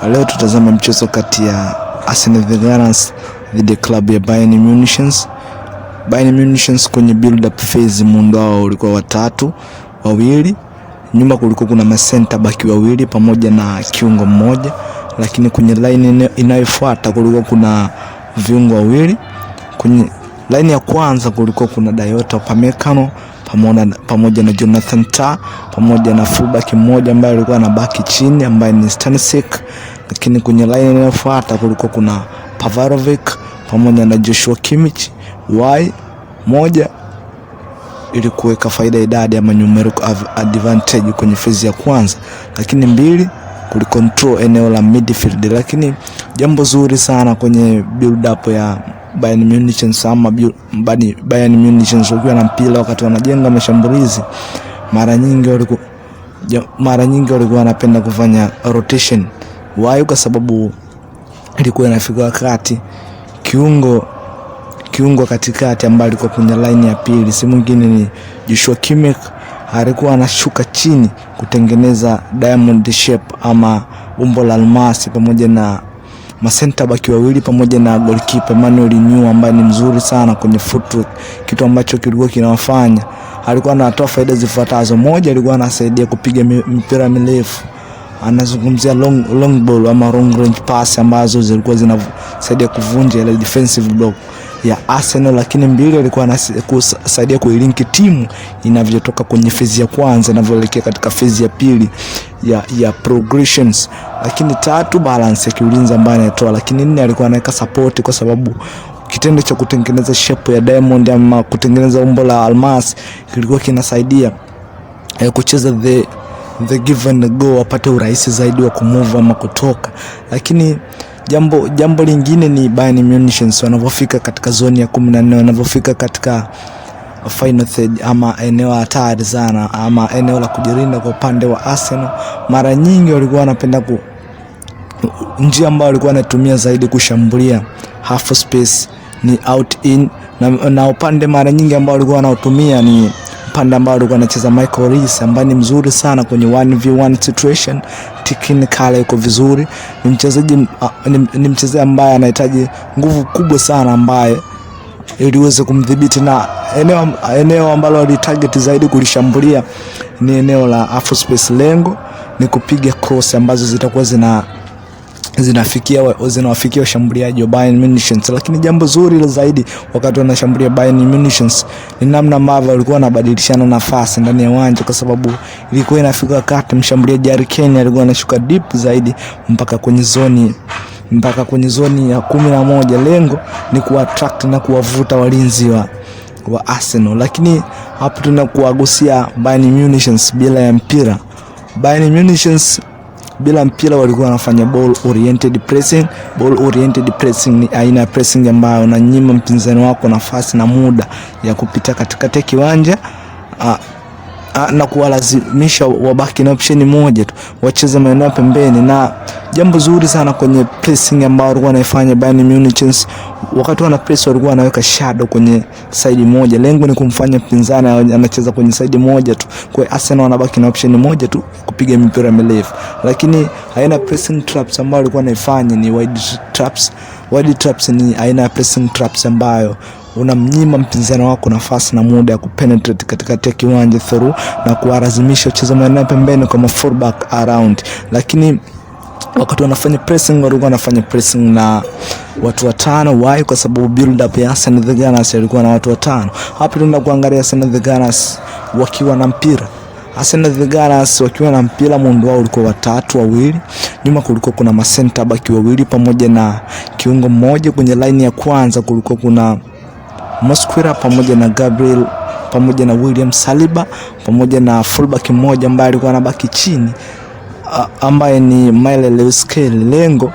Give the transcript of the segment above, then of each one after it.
Leo tutazama mchezo kati ya Arsenal the Gunners dhidi ya klabu ya Bayern Munich. Bayern Munich kwenye build up phase muundo wao ulikuwa watatu, wawili. Nyuma kulikuwa kuna center back wawili pamoja na kiungo mmoja, lakini kwenye line inayofuata kulikuwa kuna viungo wawili. Kwenye line ya kwanza kulikuwa kuna Dayot Upamecano pamoja na Jonathan Tah pamoja na fullback mmoja ambaye alikuwa anabaki chini ambaye ni Stanisic. Lakini kwenye line inayofuata kulikuwa kuna Pavarovic pamoja na Joshua Kimmich moja ili kuweka faida idadi ama numerical advantage kwenye phase ya kwanza, lakini mbili kulicontrol eneo la midfield. Lakini jambo zuri sana kwenye build up ya Bayern Munich ama Bayern Munich wakiwa na mpira wakati wanajenga mashambulizi, mara nyingi walikuwa wanapenda kufanya rotation. Kwa sababu ilikuwa inafika wakati kiungo katikati ambaye alikuwa kwenye line ya pili, si mwingine ni Joshua Kimmich, alikuwa anashuka chini kutengeneza diamond shape ama umbo la almasi, pamoja na center back wawili pamoja na goalkeeper Manuel Neuer ambaye ni mzuri sana kwenye footwork, kitu ambacho kilikuwa kinawafanya alikuwa anatoa faida zifuatazo. Moja, alikuwa anasaidia kupiga mipira mirefu, anazungumzia long ball ama long range pass ambazo zilikuwa zinasaidia kuvunja ile defensive block ya Arsenal. Lakini mbili, alikuwa anasaidia kuilinki timu inavyotoka kwenye phase ya kwanza inavyoelekea katika phase ya pili ya progressions. Lakini tatu, balance ya kiulinzi ambayo anatoa. Lakini nne, alikuwa anaweka support, kwa sababu kitendo cha kutengeneza shape ya diamond ama kutengeneza umbo la almasi kilikuwa kinasaidia kucheza the give and go, apate urahisi zaidi wa kumove ama kutoka. Lakini jambo lingine ni Bayern Munich wanapofika katika zoni ya 14, wanapofika katika final third ama eneo hatari sana ama eneo la kujirinda kwa upande wa Arsenal, mara nyingi walikuwa wanapenda njia ambayo walikuwa wanatumia zaidi kushambulia half space ni out in, na upande mara nyingi ambao walikuwa wanaotumia ni upande ambao alikuwa anacheza Michael Reese ambaye ni mzuri sana kwenye 1v1 situation. Technically yuko vizuri, ni mchezaji ambaye anahitaji nguvu kubwa sana ambaye ili uweze kumdhibiti, na eneo ambalo alitarget zaidi kulishambulia ni eneo la half space. Lengo ni kupiga cross ambazo zitakuwa zinawafikia washambuliaji wa Bayern Munich. Lakini jambo zuri zaidi wakati wanashambulia Bayern Munich ni namna ambavyo walikuwa wanabadilishana nafasi ndani ya uwanja, kwa sababu ilikuwa inafika wakati mshambuliaji Harry Kane alikuwa anashuka deep zaidi mpaka kwenye zoni ya 11. Lengo ni kuattract na kuwavuta walinzi wa Arsenal. Lakini hapo tunakuagusia Bayern Munich bila ya mpira. Bayern Munich bila mpira walikuwa wanafanya ball oriented pressing. Ball oriented pressing ni aina ya pressing ambayo unanyima mpinzani wako nafasi na muda ya kupita katikati ya kiwanja na kuwalazimisha wabaki na option moja tu, wacheze maeneo pembeni. Na jambo zuri sana kwenye pressing ambayo walikuwa wanaifanya Bayern Munich, wakati wana press walikuwa wanaweka shadow kwenye side moja. Lengo ni kumfanya mpinzani anacheza kwenye side moja tu, kwa Arsenal wanabaki na option moja tu, kupiga mipira mirefu. Lakini aina pressing traps ambayo walikuwa wanaifanya ni wide traps. Wide traps ni aina ya pressing traps ambayo unamnyima mpinzani wako nafasi na muda ya kupenetrate katikati ya kiwanja through na kuwalazimisha kucheza maeneo pembeni kama fullback around. Lakini wakati wanafanya pressing walikuwa wanafanya pressing na watu watano. Kwa sababu build up ya Arsenal the Gunners ilikuwa na watu watano. Hapa tunaenda kuangalia Arsenal the Gunners wakiwa na mpira. Arsenal the Gunners wakiwa na mpira, muundo wao ulikuwa watatu, wawili. Nyuma kulikuwa kuna center back wawili pamoja na kiungo mmoja. Kwenye line ya kwanza kulikuwa kuna Mosquera pamoja na Gabriel pamoja na William Saliba pamoja na fullback mmoja ambaye alikuwa anabaki chini ambaye ni Maile Lewis Kelly. Lengo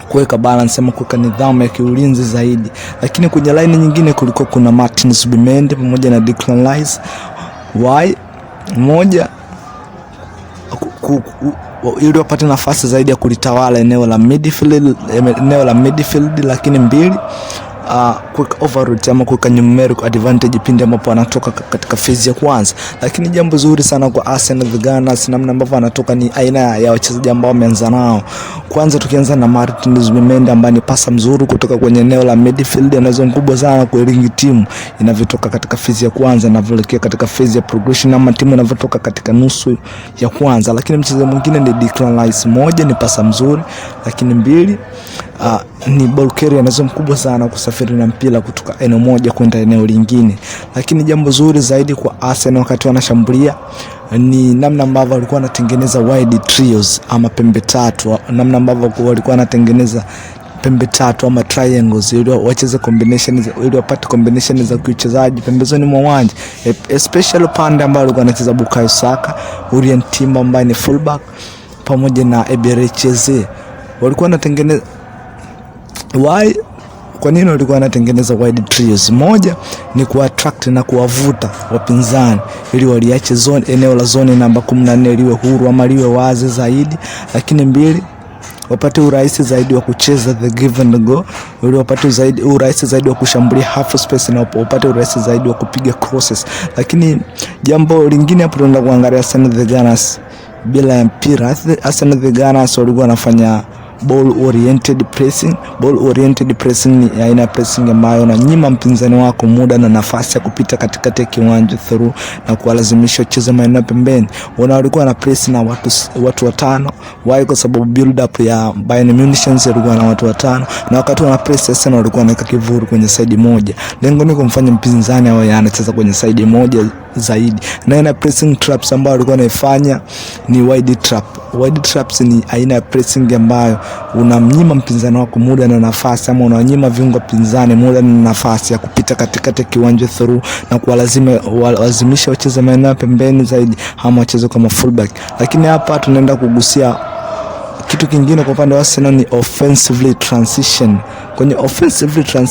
kuweka balance ama kuweka nidhamu ya kiulinzi zaidi. Lakini kwenye line nyingine kulikuwa kuna Martin Zubimendi pamoja na Declan Rice moja ili wapate nafasi zaidi ya kulitawala eneo la midfield. Lakini mbili, quick overroute ama quick numerical advantage pindi ambapo anatoka katika phase ya kwanza. Lakini jambo zuri sana kwa Arsenal the Gunners, namna ambavyo anatoka ni aina ya wachezaji ambao wameanza nao Kwanza tukianza na Martin Zubimendi ambaye ni pasa mzuri kutoka kwenye eneo la midfield, anazo kubwa sana kuilingi timu inavyotoka katika phase ya kwanza na kuelekea katika phase ya progression, ama timu inavyotoka katika nusu ya kwanza. Lakini mchezaji mwingine ni Declan Rice, moja ni pasa mzuri, lakini mbili ni ball carrier, anazo kubwa sana kusafiri na mpira kutoka eneo moja kwenda eneo lingine. Lakini jambo zuri zaidi kwa Arsenal wakati wanashambulia ni namna ambavyo walikuwa wanatengeneza wide trios ama pembe tatu, namna ambavyo walikuwa wanatengeneza pembe tatu ama triangles ili wacheze combinations, ili wapate combinations za kuchezaji pembezoni mwa uwanja, especially pande ambayo walikuwa wanacheza Bukayo Saka, Orient Timber ambaye ni fullback pamoja na Eberecheze. Walikuwa wanatengeneza kwa nini walikuwa wanatengeneza wide trios? Moja ni kuattract na kuwavuta wapinzani ili waliache zone, eneo la zone namba 14 liwe huru ama liwe wazi zaidi. Lakini mbili, wapate urahisi zaidi wa kucheza the give and go, ili wapate urahisi zaidi wa kushambulia half space na wapate urahisi zaidi wa kupiga crosses. Lakini jambo lingine hapo tunaenda kuangalia Arsenal the Gunners bila ya mpira. Arsenal the Gunners walikuwa wanafanya ball oriented pressing. Ball oriented pressing ni aina pressing ambayo unanyima mpinzani wako muda na nafasi ya kupita katikati ya kiwanja through na kuwalazimisha wacheze maeneo pembeni. Walikuwa na press na watu watano. Why? Kwa sababu build up ya Bayern Munich ilikuwa na watu watano, na wakati wana press Arsenal walikuwa wanaweka kivuru kwenye side moja. Lengo ni kumfanya mpinzani awe anacheza kwenye side moja zaidi. Na ina pressing traps ambayo walikuwa wanaifanya ni wide trap. Wide traps ni aina ya pressing ambayo unamnyima mpinzani wako muda na nafasi, ama unanyima viungo pinzani muda na nafasi ya kupita katikati ya kiwanja through na kuwalazimisha wacheze maeneo pembeni zaidi ama wacheze kama fullback. Lakini hapa tunaenda kugusia kitu kingine kwa upande wa Arsenal, ni offensively transition. Kwenye offensively transition